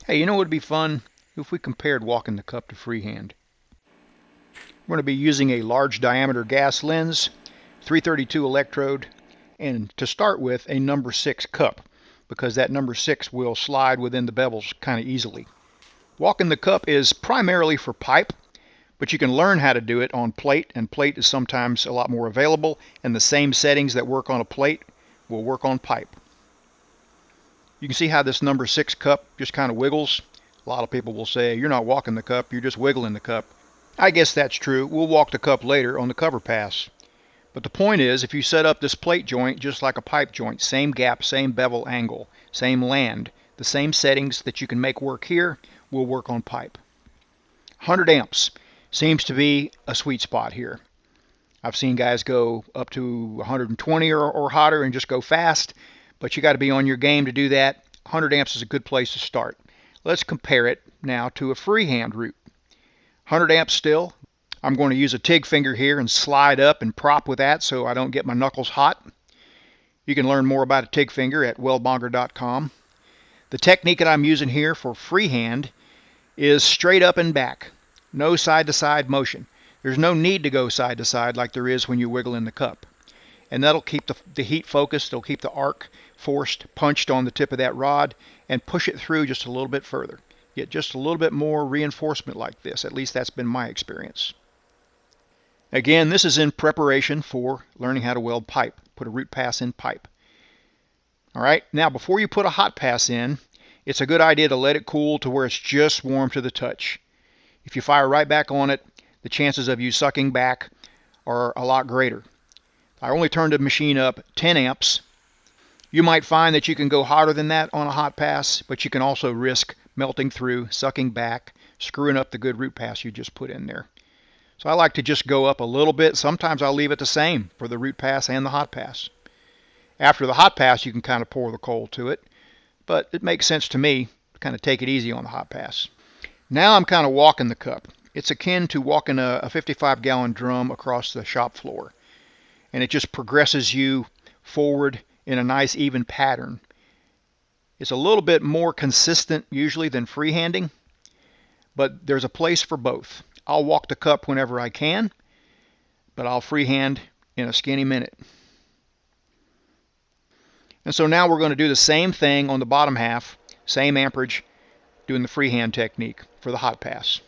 Hey, you know what would be fun if we compared walking the cup to freehand? We're going to be using a large diameter gas lens, 332 electrode, and to start with a number 6 cup, because that number 6 will slide within the bevels kind of easily. Walking the cup is primarily for pipe, but you can learn how to do it on plate, and plate is sometimes a lot more available, and the same settings that work on a plate will work on pipe. You can see how this number 6 cup just kind of wiggles. A lot of people will say, you're not walking the cup, you're just wiggling the cup. I guess that's true. We'll walk the cup later on the cover pass. But the point is, if you set up this plate joint just like a pipe joint, same gap, same bevel angle, same land, the same settings that you can make work here will work on pipe. 100 amps seems to be a sweet spot here. I've seen guys go up to 120 or hotter and just go fast, but you got to be on your game to do that. 100 amps is a good place to start. Let's compare it now to a freehand route. 100 amps still. I'm going to use a TIG finger here and slide up and prop with that so I don't get my knuckles hot. You can learn more about a TIG finger at welding.techniques. The technique that I'm using here for freehand is straight up and back. No side-to-side motion. There's no need to go side-to-side like there is when you wiggle in the cup. And that'll keep the heat focused. It'll keep the arc forced, punched on the tip of that rod, and push it through just a little bit further. Get just a little bit more reinforcement like this. At least that's been my experience. Again, this is in preparation for learning how to weld pipe. Put a root pass in pipe. All right, now before you put a hot pass in, it's a good idea to let it cool to where it's just warm to the touch. If you fire right back on it, the chances of you sucking back are a lot greater. I only turned the machine up 10 amps. You might find that you can go hotter than that on a hot pass, but you can also risk melting through, sucking back, screwing up the good root pass you just put in there. So I like to just go up a little bit. Sometimes I'll leave it the same for the root pass and the hot pass. After the hot pass, you can kind of pour the coal to it, but it makes sense to me to kind of take it easy on the hot pass. Now I'm kind of walking the cup. It's akin to walking a 55-gallon drum across the shop floor. And it just progresses you forward in a nice even pattern. It's a little bit more consistent usually than freehanding, but there's a place for both. I'll walk the cup whenever I can, but I'll freehand in a skinny minute. And so now we're going to do the same thing on the bottom half, same amperage, doing the freehand technique for the hot pass.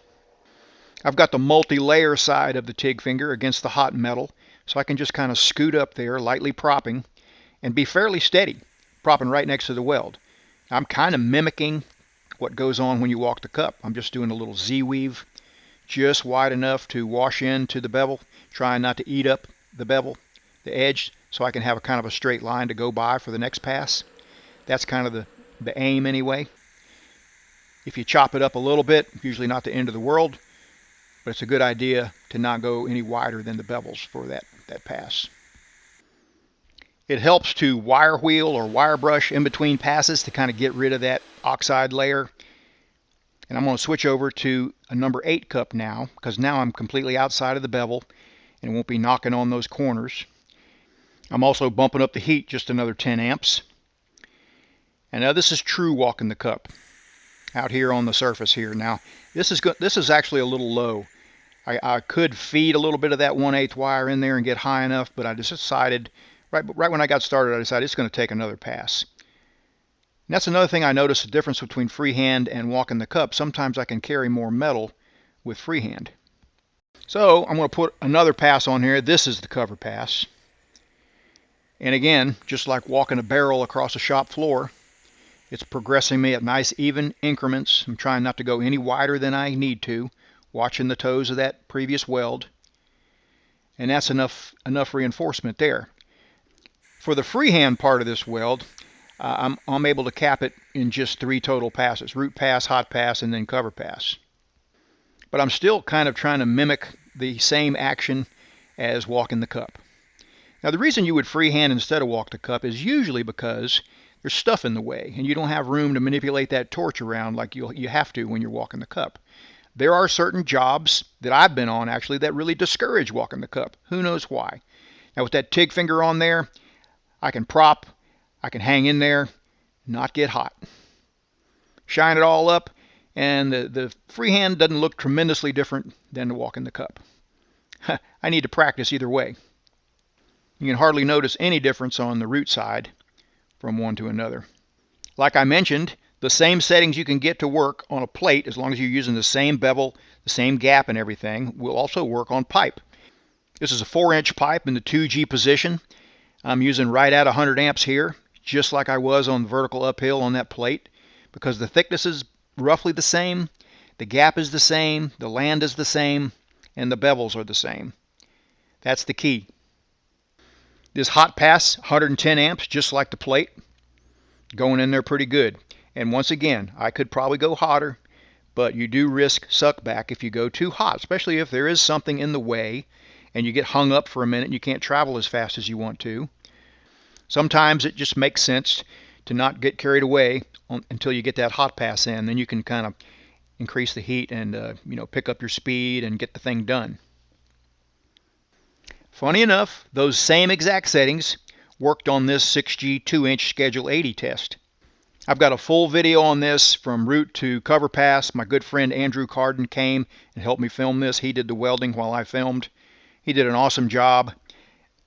I've got the multi-layer side of the TIG finger against the hot metal, so I can just kind of scoot up there, lightly propping, and be fairly steady, propping right next to the weld. I'm kind of mimicking what goes on when you walk the cup. I'm just doing a little Z-weave, just wide enough to wash into the bevel, trying not to eat up the bevel, the edge, so I can have a kind of a straight line to go by for the next pass. That's kind of the aim anyway. If you chop it up a little bit, usually not the end of the world, but it's a good idea to not go any wider than the bevels for that pass. It helps to wire wheel or wire brush in between passes to kind of get rid of that oxide layer. And I'm going to switch over to a number 8 cup now, because now I'm completely outside of the bevel and it won't be knocking on those corners. I'm also bumping up the heat just another 10 amps. And now this is true walking the cup out here on the surface here. Now this is actually a little low. I could feed a little bit of that 1/8 wire in there and get high enough, but I just decided right when I got started, I decided it's going to take another pass. And that's another thing I noticed, the difference between freehand and walking the cup. Sometimes I can carry more metal with freehand. So I'm going to put another pass on here. This is the cover pass. And again, just like walking a barrel across a shop floor, it's progressing me at nice even increments. I'm trying not to go any wider than I need to, watching the toes of that previous weld. And that's enough reinforcement there. For the freehand part of this weld, I'm able to cap it in just 3 total passes: root pass, hot pass, and then cover pass. But I'm still kind of trying to mimic the same action as walking the cup. Now the reason you would freehand instead of walk the cup is usually because there's stuff in the way and you don't have room to manipulate that torch around like you have to when you're walking the cup. There are certain jobs that I've been on actually that really discourage walking the cup. Who knows why? Now with that TIG finger on there, I can prop, I can hang in there, not get hot. shine it all up, and the freehand doesn't look tremendously different than the walk in the cup. I need to practice either way. You can hardly notice any difference on the root side from one to another. Like I mentioned, the same settings you can get to work on a plate, as long as you're using the same bevel, the same gap and everything, will also work on pipe. This is a 4-inch pipe in the 2G position. I'm using right at 100 amps here, just like I was on the vertical uphill on that plate, because the thickness is roughly the same, the gap is the same, the land is the same, and the bevels are the same. That's the key. This hot pass, 110 amps, just like the plate, going in there pretty good. And once again, I could probably go hotter, but you do risk suck back if you go too hot, especially if there is something in the way and you get hung up for a minute and you can't travel as fast as you want to. Sometimes it just makes sense to not get carried away until you get that hot pass in. Then you can kind of increase the heat and pick up your speed and get the thing done. Funny enough, those same exact settings worked on this 6G 2-inch Schedule 80 test. I've got a full video on this from root to cover pass. My good friend Andrew Carden came and helped me film this. He did the welding while I filmed. He did an awesome job.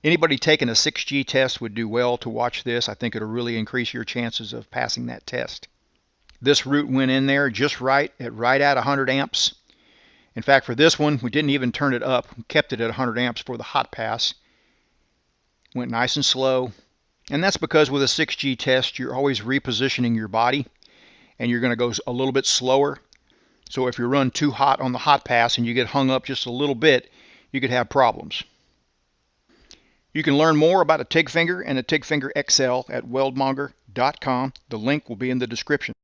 Anybody taking a 6G test would do well to watch this. I think it'll really increase your chances of passing that test. This root went in there just right at 100 amps. In fact, for this one, we didn't even turn it up. We kept it at 100 amps for the hot pass. Went nice and slow. And that's because with a 6G test, you're always repositioning your body, and you're going to go a little bit slower. So if you run too hot on the hot pass and you get hung up just a little bit, you could have problems. You can learn more about a TIG finger and a TIG finger XL at weldmonger.com. The link will be in the description.